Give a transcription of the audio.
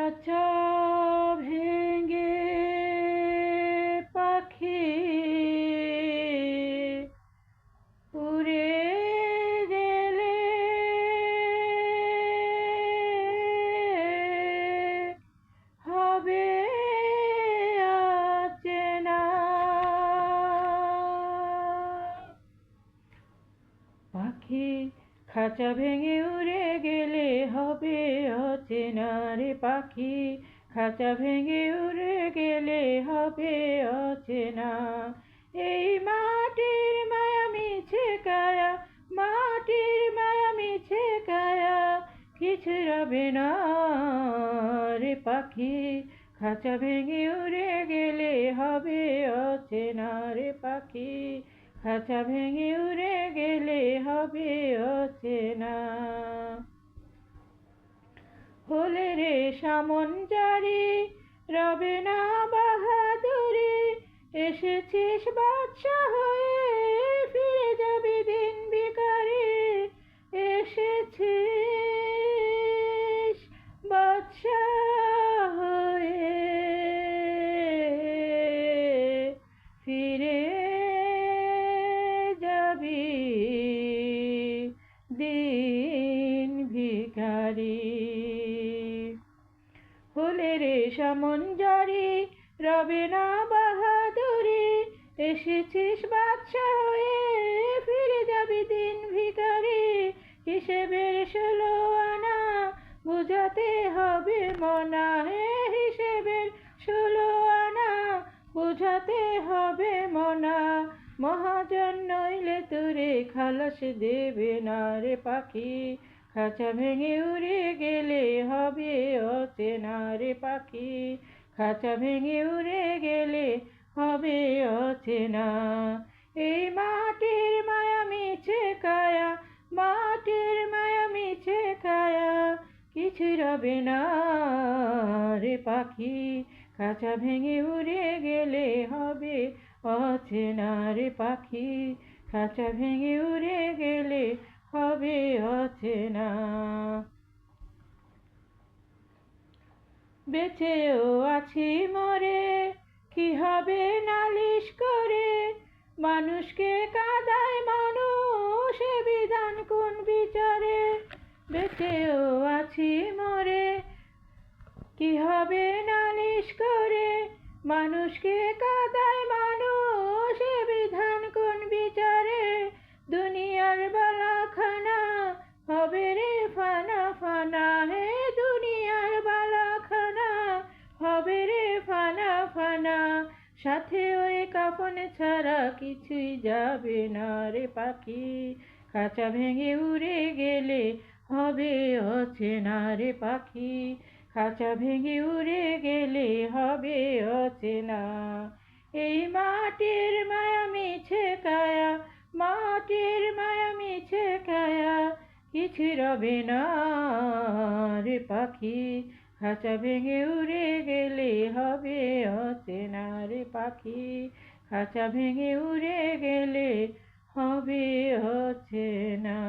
খাঁচা ভেঙে পাখি উড়ে গেলে হবে অচেনা। পাখি খাঁচা ভেঙে উড়ে গেলে হবে অচেনা রে পাখি, খাঁচা ভেঙে উড়ে গেলে হবে অচেনা। এই মাটির মায়া মিছে কায়া, মাটির মায়া মিছে কায়া, কিছু রবে না রে পাখি, খাঁচা ভেঙে উড়ে গেলে হবে অচেনা রে পাখি, খাঁচা ভেঙে উড়ে গেলে হবে অচেনা। হলে রে সামন জারি, রবে না বাহাদুরি, এসেছিস বাদশা হয়ে, ফিরে যাবি দিন ভিখারি, এসেছিস বাদশা হয়ে, ফিরে যাবি দিন ভিখারি। হলে রে সামন জারি, রবে না বাহাদুরি, এসেছিস বাদশা হয়ে, ফিরে যাবি দিন ভিখারি, হিসেবের 16 আনা বুঝাতে হবে মনা, হে হিসেবের 16 আনা বুঝাতে হবে মনা, মহাজন নইলে তোরে খালাস দেবে না রে পাখি, খাঁচা ভেঙে উড়ে গেলে হবে অচেনা রে পাখি, খাঁচা ভেঙে উড়ে গেলে হবে অচেনা। এই মাটির মায়া মিছে কায়া, মাটির মায়া মিছে কায়া, কিছু রবে না রে পাখি, খাঁচা ভেঙে উড়ে গেলে হবে অচেনা রে পাখি, খাঁচা ভেঙে উড়ে গেলে হবে অচেনা। বেঁচেও আছি মরে কি হবে নালিশ করে, মানুষকে কাঁদায় মানুষ এ বিধান কোন বিচারে, বেঁচেও আছি মরে কি হবে নালিশ করে, মানুষকে কাঁদায় মানুষ এ বিধান কোন বিচারে, দুনিয়ার বালাখানা হবে রে ফানা ফানা, হে দুনিয়ার বালাখানা হবে রে ফানা ফানা, সাথে ওই কাফন ছাড়া কিছুই যাবে না রে পাখি, খাঁচা ভেঙে উড়ে গেলে হবে অচেনা রে পাখি, খাঁচা ভেঙে উড়ে গেলে হবে অচেনা। এই মাটির মায়া মিছে কায়া, মাটির মায়া মিছে কায়া, কিছু রবে না রে পাখি, খাঁচা ভেঙে উড়ে গেলে হবে অচেনা রে পাখি, খাঁচা ভেঙে উড়ে গেলে হবে অচেনা।